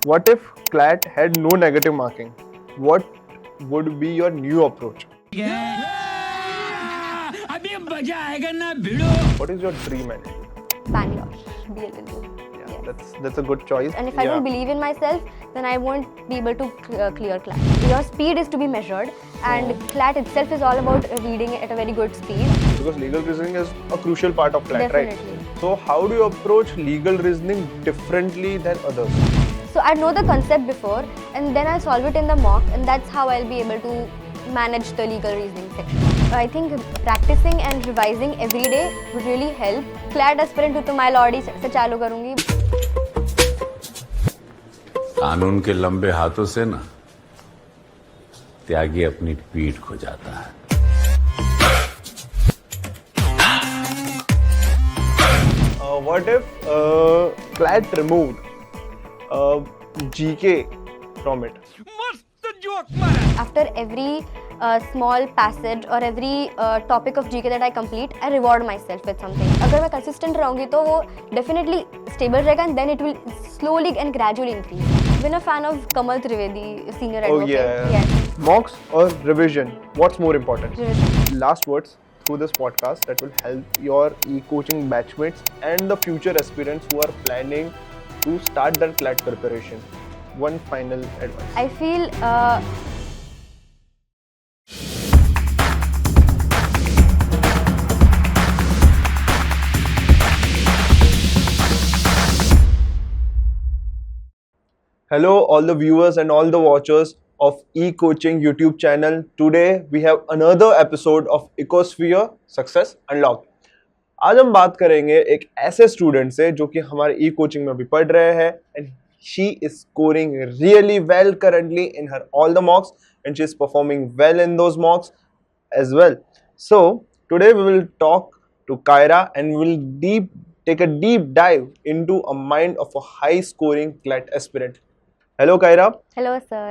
What if Clat had no negative marking? What would be your new approach? What is your dream attitude? Bangalore, BLNU. Yeah, that's a good choice. And if I don't believe in myself, then I won't be able to clear Clat. Your speed is to be measured, and Clat itself is all about reading at a very good speed. Because legal reasoning is a crucial part of Clat, right? Definitely. So how do you approach legal reasoning differently than others? So I know the concept before, and then I solve it in the mock, and that's how I'll be able to manage the legal reasoning section. I think practicing and revising every day would really help. Clat aspirant हूँ तो मैं लॉडी से चालू करूँगी. कानून के लंबे हाथों से ना त्यागी अपनी पीठ खो जाता है. What if Clat removed GK from it? After every small passage or every topic of GK that I complete, I reward myself with something. अगर मैं consistent रहूँगी तो वो definitely stable रहेगा, and then it will slowly and gradually increase. I've been a fan of Kamal Trivedi, senior advocate. Oh yeah. Yes. Mocks or revision? What's more important? Revision. Last words through this podcast that will help your e-coaching batchmates and the future aspirants who are planning to start their Clat preparation. One final advice. I feel Hello all the viewers and all the watchers of Ekoching YouTube channel. Today we have another episode of Ekosphere Success Unlocked. आज हम बात करेंगे एक ऐसे student से जो कि हमारे ई कोचिंग में भी पढ़ रहे हैं and she is scoring really well currently in her all the mocks and she is performing well in those mocks as well. So today we will talk to Kyra and we'll take a deep dive into a mind of a high scoring Clat aspirant. Hello Kyra. hello sir.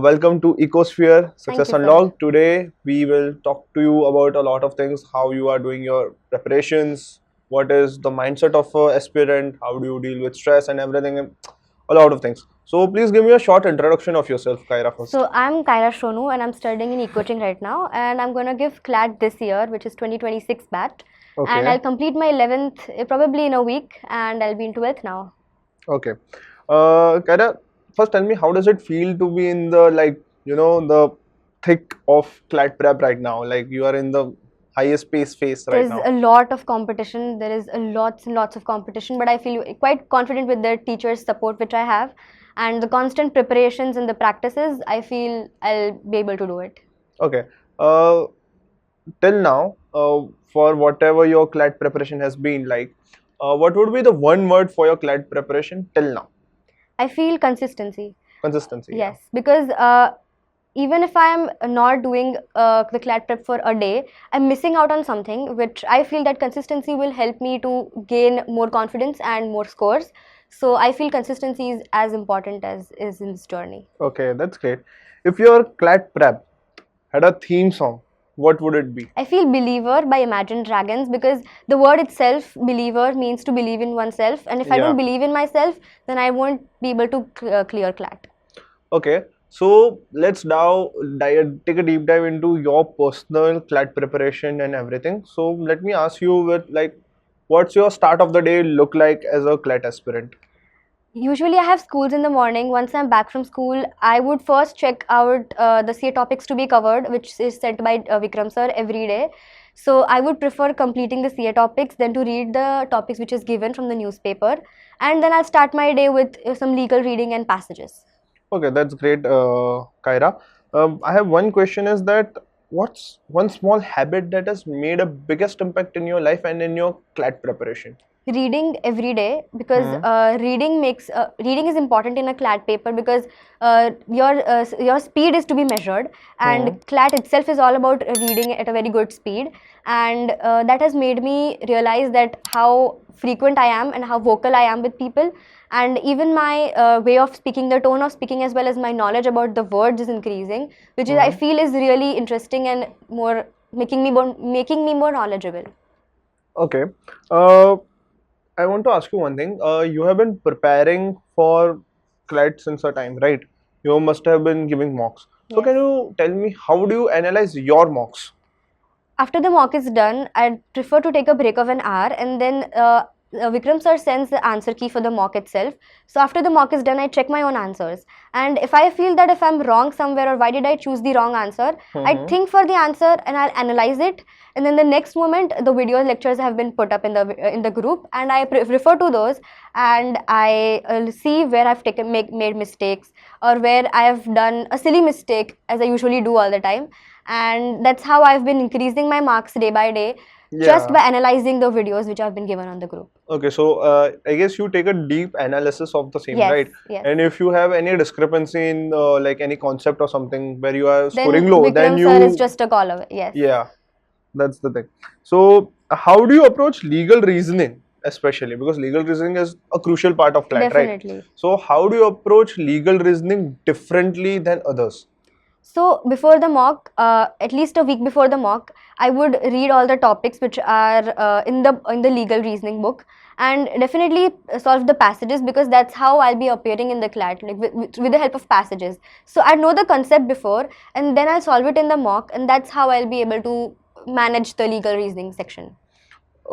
Welcome to Ekosphere Success you, sir. Unlocked. Today we will talk to you about a lot of things, how you are doing your preparations, what is the mindset of an aspirant, how do you deal with stress and everything, a lot of things. So please give me a short introduction of yourself, Kyra, first. So I'm Kyra Shonu and I'm studying in Ekoching right now, and I'm going to give Clat this year, which is 2026 batch. Okay. And I'll complete my 11th probably in a week, and I'll be in 12th now. Okay. Kyra, first tell me, how does it feel to be in the, like, you know, the thick of Clat prep right now? Like, you are in the highest pace phase right now. There's a lot of competition. There is lots and lots of competition, but I feel quite confident with the teachers' support which I have, and the constant preparations and the practices. I feel I'll be able to do it. Okay. Till now, for whatever your Clat preparation has been like, what would be the one word for your Clat preparation till now? I feel consistency. Consistency. Yes, because even if I am not doing the Clat prep for a day, I'm missing out on something, which I feel that consistency will help me to gain more confidence and more scores. So I feel consistency is as important as is in this journey. Okay, that's great. If your Clat prep had a theme song, what would it be? I feel Believer by Imagine Dragons, because the word itself, believer, means to believe in oneself, and if I don't believe in myself, then I won't be able to clear Clat. Okay, so let's now take a deep dive into your personal Clat preparation and everything. So let me ask you, with like, what's your start of the day look like as a Clat aspirant? Usually I have schools in the morning. Once I'm back from school, I would first check out the CA topics to be covered, which is sent by Vikram sir every day. So I would prefer completing the CA topics than to read the topics which is given from the newspaper, and then I'll start my day with some legal reading and passages. Okay, that's great, Kyra. I have one question, is that what's one small habit that has made a biggest impact in your life and in your Clat preparation? Reading every day, because reading is important in a Clat paper, because your speed is to be measured, and Clat itself is all about reading at a very good speed, and that has made me realize that how frequent I am and how vocal I am with people, and even my way of speaking, the tone of speaking, as well as my knowledge about the words is increasing, which is I feel is really interesting and more making me more knowledgeable. Okay. I want to ask you one thing. You have been preparing for CLAT since a time, right? You must have been giving mocks. So can Yes. you tell me how do you analyze your mocks? After the mock is done, I prefer to take a break of an hour, and then Vikram sir sends the answer key for the mock itself. So after the mock is done, I check my own answers. And if I feel that if I'm wrong somewhere or why did I choose the wrong answer, I Mm-hmm. think for the answer and I'll analyze it. And then the next moment, the video lectures have been put up in the group, and I refer to those, and I see where I've made mistakes, or where I have done a silly mistake, as I usually do all the time. And that's how I've been increasing my marks day by day, just Yeah. by analyzing the videos which have been given on the group. Okay, so I guess you take a deep analysis of the same, Yes, right? yes. And if you have any discrepancy in like any concept or something where you are Then scoring low, then Vikram sir is you, just a call away. Yes. yeah, that's the thing. So how do you approach legal reasoning, especially because legal reasoning is a crucial part of CLAT, right? Definitely. So how do you approach legal reasoning differently than others? So before the mock, at least a week before the mock, I would read all the topics which are in the legal reasoning book, and definitely solve the passages, because that's how I'll be appearing in the CLAT, like with the help of passages. So I know the concept before, and then I'll solve it in the mock, and that's how I'll be able to manage the legal reasoning section.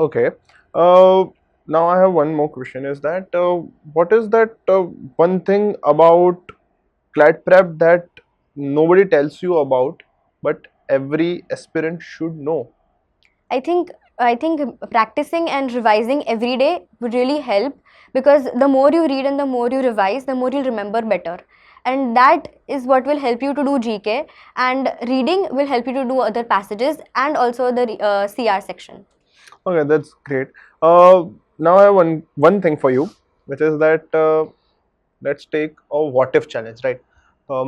Okay. Uh, Now I have one more question. Is that what is that one thing about CLAT prep that nobody tells you about, but every aspirant should know? I think I think practicing and revising every day would really help, because the more you read and the more you revise, the more you'll remember better. And that is what will help you to do GK, and reading will help you to do other passages, and also the CR section. Okay, that's great. Uh, Now I have one thing for you, which is that let's take a what if challenge, right?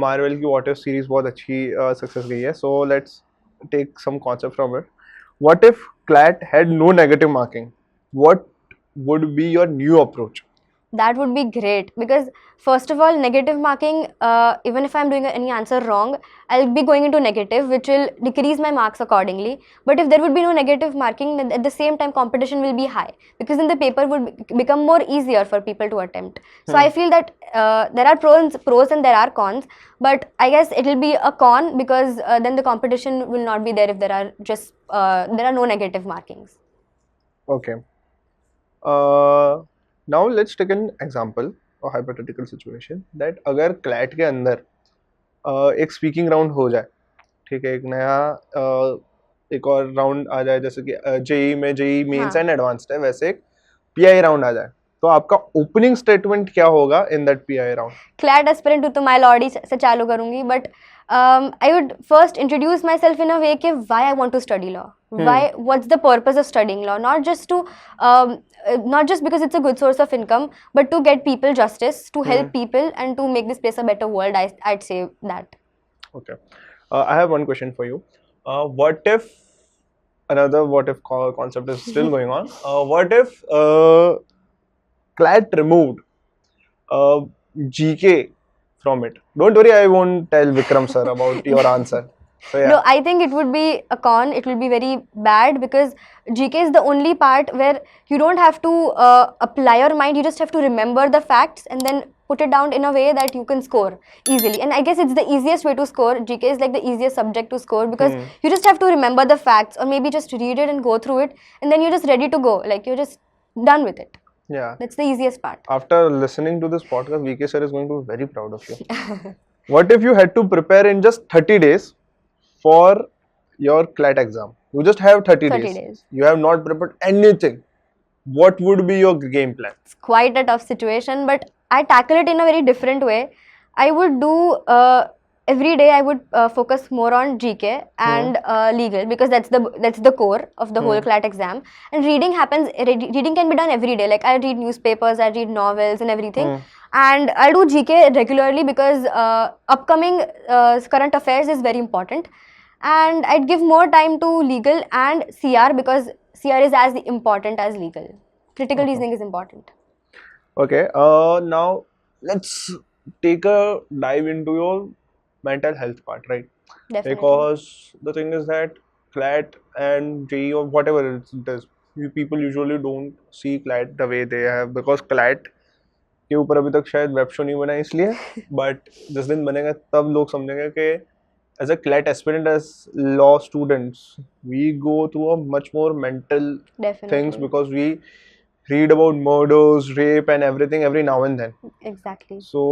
Marvel की what if series बहुत अच्छी success गई है. So let's take some concept from it. What if CLAT had no negative marking? What would be your new approach? That would be great, because first of all, negative marking, even if I'm doing any answer wrong, I'll be going into negative, which will decrease my marks accordingly. But if there would be no negative marking, then at the same time competition will be high, because then the paper would become more easier for people to attempt. So I feel that there are pros and there are cons, but I guess it will be a con, because then the competition will not be there if there are just there are no negative markings. Okay. Uh, Now let's take an example, a hypothetical situation that अगर CLAT के अंदर एक speaking round हो जाए, ठीक है, एक नया एक और राउंड आ जाए, जैसे कि जेई में जेई मेंस हाँ. एंड एडवांस्ड है, वैसे एक पीआई राउंड आ जाए, तो आपका ओपनिंग स्टेटमेंट क्या होगा in that pi round? Clat aspirant to my lordy से चालू करूँगी, but I would first introduce myself in a way कि why I want to study law, what's the purpose of studying law, not just not just because it's a good source of income, but to get people justice, to help people, and to make this place a better world. I'd say that. Okay. I have one question for you. What if another what if concept is still going on? What if CLAT removed GK from it? Don't worry, I won't tell Vikram sir about your answer. So yeah. No, I think it would be a con. It will be very bad, because GK is the only part where you don't have to apply your mind. You just have to remember the facts and then put it down in a way that you can score easily. And I guess it's the easiest way to score. GK is like the easiest subject to score, because you just have to remember the facts, or maybe just read it and go through it, and then you're just ready to go. Like, you're just done with it. Yeah. That's the easiest part. After listening to this podcast, VK sir is going to be very proud of you. What if you had to prepare in just 30 days for your CLAT exam? You just have 30 30 days. days. You have not prepared anything. What would be your game plan? It's quite a tough situation, but I tackle it in a very different way. I would do every day. I would focus more on GK and legal, because that's the core of the whole CLAT exam. And reading reading can be done every day. Like, I read newspapers, I read novels and everything. And I'll do GK regularly, because upcoming current affairs is very important. And I'd give more time to legal and CR, because CR is as important as legal. Critical reasoning is important. Okay. Now let's take a dive into your mental health part, right? Definitely. Because the thing is that CLAT and JEE or whatever it is, people usually don't see CLAT the way they have, because CLAT के ऊपर अभी तक शायद web show नहीं बना है इसलिए, but जिस दिन बनेगा तब लोग समझेंगे कि as a CLAT aspirant, as law students, we go through a much more mental Definitely. things because we read about murders, rape, and everything every now and then. Exactly. So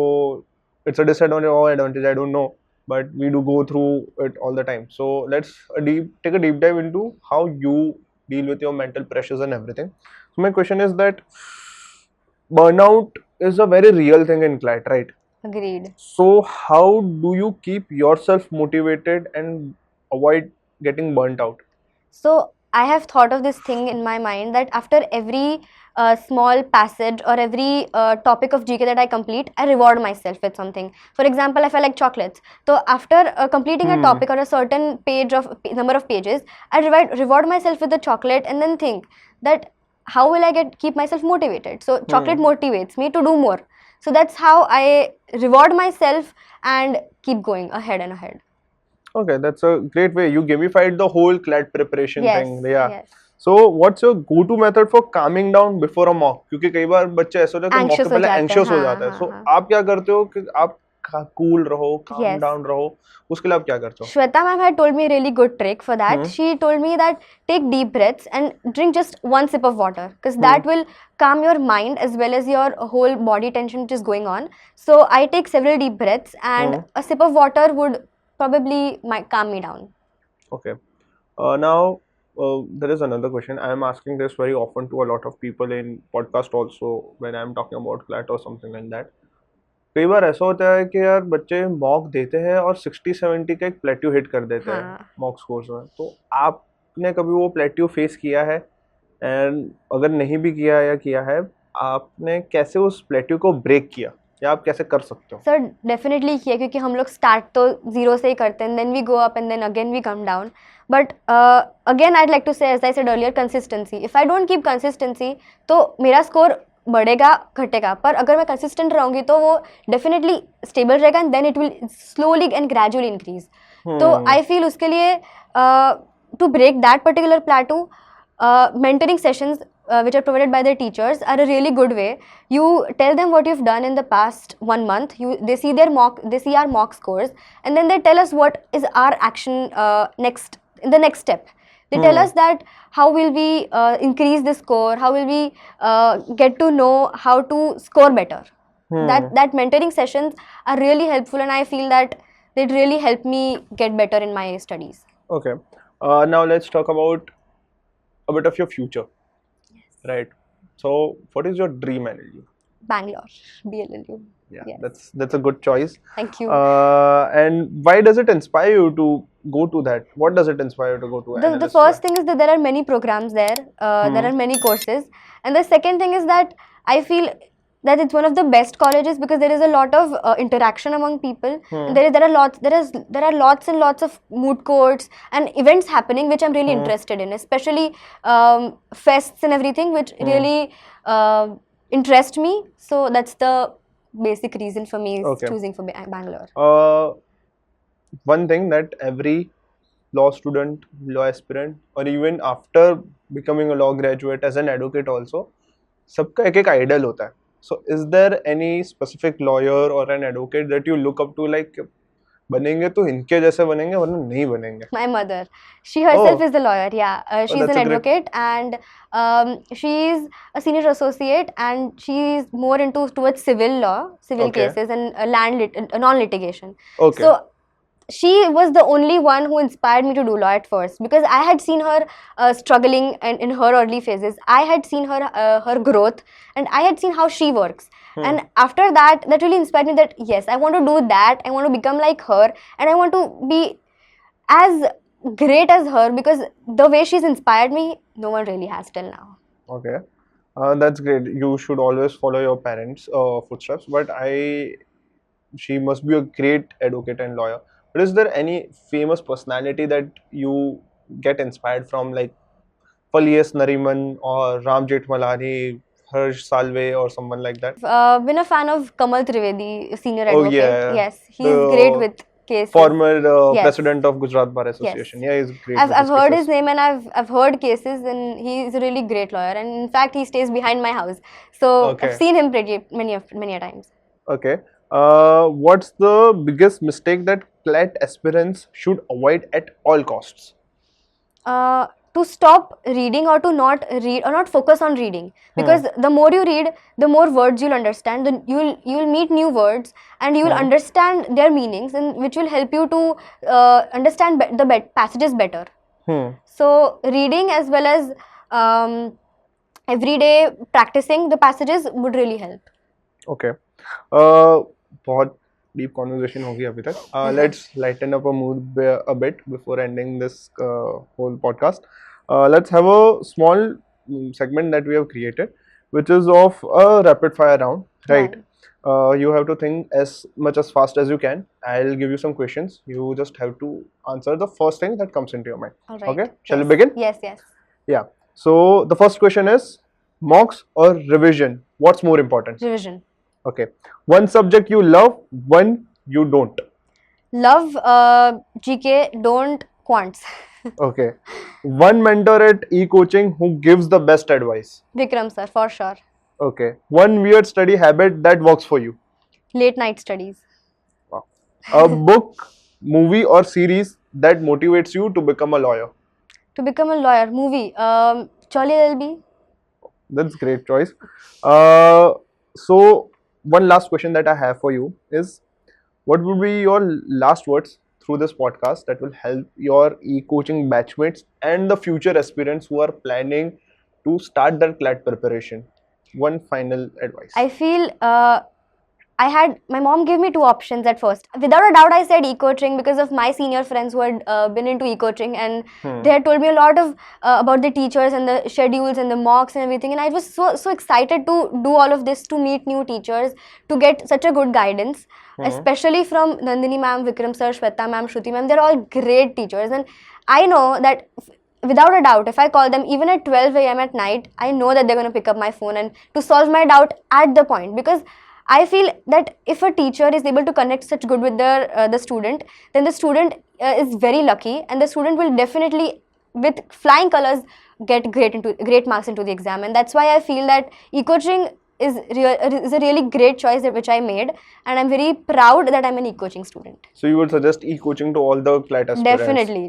it's a disadvantage or advantage, I don't know, but we do go through it all the time. So let's take a deep dive into how you deal with your mental pressures and everything. So my question is that burnout is a very real thing in CLAT, right? Agreed. So how do you keep yourself motivated and avoid getting burnt out? So I have thought of this thing in my mind that after every small passage or every topic of GK that I complete, I reward myself with something. For example, if I like chocolates, so after completing a topic or a certain page of number of pages, I reward myself with the chocolate and then think that how will I keep myself motivated. So chocolate motivates me to do more. So that's how I reward myself and keep going ahead and ahead. Okay, that's a great way. You gamified the whole CLAT preparation Yes, thing. Yeah. yes. So what's your go-to method for calming down before a mock? क्योंकि कई बार बच्चे ऐसे होते हैं कि mock Anxious से पहले हो जाते हैं, anxious हो हाँ, जाता है. हाँ, So हाँ. आप क्या करते हो कि आप cool रहो, calm Yes. down रहो, उसके लिए आप क्या करते हो? Shweta ma'am had told me a really good trick for that. She told me that take deep breaths and drink just one sip of water because that will calm your mind as well as your whole body tension which is going on. So I take several deep breaths and a sip of water would probably calm me down. Okay. Now there is another question. I am asking this very often to a lot of people in podcast also when I am talking about CLAT or something like that. कई बार ऐसा होता है कि यार बच्चे mock देते हैं और 60-70 का एक प्लेट्यू हिट कर देते हैं मॉक स्कोर्स में. तो आपने कभी वो प्लेट्यू फेस किया है, एंड अगर नहीं भी किया या किया है, आपने कैसे उस प्लेट्यू को ब्रेक किया या आप कैसे कर सकते हो? सर डेफिनेटली किया क्योंकि हम लोग स्टार्ट तो जीरो से ही करते हैं, then we go up and then again we come down. But again I like to say as I said earlier consistency. If I don't keep consistency तो मेरा स्कोर बढ़ेगा घटेगा, पर अगर मैं कंसिस्टेंट रहूँगी तो वो डेफिनेटली स्टेबल रहेगा and then it will slowly and gradually increase. तो आई फील उसके लिए to break that particular plateau, mentoring sessions which are provided by their teachers are a really good way. You tell them what you've done in the past 1 month. They see our mock scores, and then they tell us what is our action the next step. They tell us that how will we increase the score, how will we get to know how to score better. That mentoring sessions are really helpful, and I feel that they really help me get better in my studies. Okay. Now let's talk about a bit of your future. Right. So what is your dream NLU? Bangalore, BLLU. Yeah, Yes. that's a good choice. Thank you. And why does it inspire you to go to that? What does it inspire you to go to The analyst first one? thing is that there are many programs there. There are many courses, and the second thing is that I feel that it's one of the best colleges because there is a lot of interaction among people. And there are lots and lots of moot courts and events happening which I'm really interested in, especially fests and everything which really interest me. So that's the basic reason for me is Okay. choosing for Bangalore. One thing that every law student, law aspirant, or even after becoming a law graduate as an advocate also, सबका एक एक idol होता है. So is there any specific lawyer or an advocate that you look up to, like बनेंगे तो इनके जैसे बनेंगे वरना नहीं बनेंगे? My mother, she herself Oh. is a lawyer. Yeah, she's that's an a great- advocate, and she's a senior associate, and she's more towards civil law, civil Okay. cases, and non-litigation. Okay. So she was the only one who inspired me to do law at first because I had seen her struggling and in her early phases. I had seen her growth, and I had seen how she works. And after that really inspired me that yes, I want to do that. I want to become like her, and I want to be as great as her because the way she's inspired me, no one really has till now. Okay. That's great. You should always follow your parents' footsteps. But she must be a great advocate and lawyer. But is there any famous personality that you get inspired from, like Falias Nariman or Ram Jethmalani, Harsh Salve, or someone like that? Been a fan of Kamal Trivedi, senior Oh, advocate. yeah. Yes, he's great with cases. Former Yes. president of Gujarat Bar Association. Yeah, he's great. with I've heard cases. his name and I've heard cases, and he's a really great lawyer. And in fact, he stays behind my house, so Okay. I've seen him many a times. Okay. What's the biggest mistake that Clat aspirants should avoid at all costs? To stop reading, or to not read, or not focus on reading, because the more you read, the more words you'll understand. Then you'll meet new words, and you'll understand their meanings, and which will help you to understand the passages better. So reading as well as every day practicing the passages would really help. Okay. बहुत deep conversation होगी अभी तक. Let's lighten up a mood a bit before ending this whole podcast. Let's have a small segment that we have created, which is of a rapid fire round, right? You have to think as much as fast as you can. I'll give you some questions. You just have to answer the first thing that comes into your mind. All right. Okay? Shall we begin? Yes. Yeah. So the first question is mocks or revision? What's more important? Revision. Okay. One subject you love, one you don't. Love GK, don't quants. Okay. One mentor at e-coaching who gives the best advice. Vikram sir, for sure. Okay. One weird study habit that works for you. Late night studies. Wow. A book, movie or series that motivates you to become a lawyer. To become a lawyer. Movie. Charlie LLB. That's great choice. So one last question that I have for you is, what would be your last words through this podcast that will help your e-coaching batchmates and the future aspirants who are planning to start their CLAT preparation? One final advice. I feel my mom gave me two options at first. Without a doubt, I said e-coaching because of my senior friends who had been into e-coaching, and they had told me a lot of about the teachers and the schedules and the mocks and everything. And I was so excited to do all of this, to meet new teachers, to get such a good guidance, especially from Nandini ma'am, Vikram sir, Shweta ma'am, Shruti ma'am. They're all great teachers, and I know that without a doubt, if I call them even at 12 a.m. at night, I know that they're going to pick up my phone and to solve my doubt at the point. Because I feel that if a teacher is able to connect such good with the student, then the student is very lucky, and the student will definitely, with flying colors, get great marks into the exam. And that's why I feel that e-coaching is a really great choice which I made, and I'm very proud that I'm an e-coaching student. So you would suggest e-coaching to all the CLAT aspirants?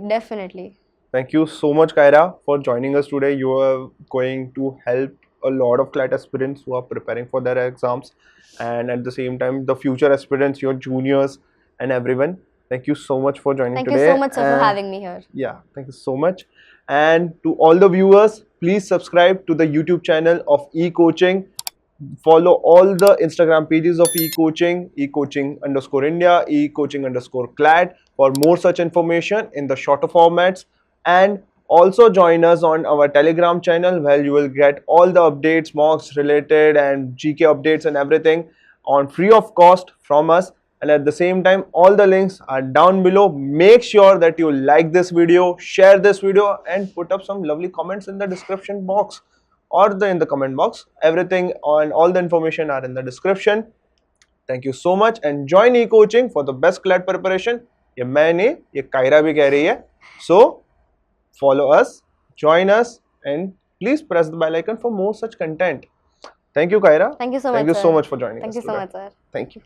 Definitely. Thank you so much, Kyra, for joining us today. You are going to help a lot of CLAT aspirants who are preparing for their exams, and at the same time the future aspirants, your juniors and everyone. Thank you so much for joining today. Thank you so much, sir, for having me here. Yeah, thank you so much. And to all the viewers, please subscribe to the YouTube channel of eCoaching. Follow all the Instagram pages of eCoaching, eCoaching_India, eCoaching_Clat for more such information in the shorter formats. And also join us on our Telegram channel, where you will get all the updates, mocks related and GK updates and everything on free of cost from us. And at the same time, all the links are down below. Make sure that you like this video, share this video, and put up some lovely comments in the description box or in the comment box. Everything and all the information are in the description. Thank you so much, and join eCoaching for the best CLAT preparation. ये मैं नहीं, ये कायरा भी कह रही है. So follow us, join us, and please press the bell icon for more such content. Thank you, Kyra. Thank you so much. Thank you so much for joining us. Thank you so much, sir. Thank you.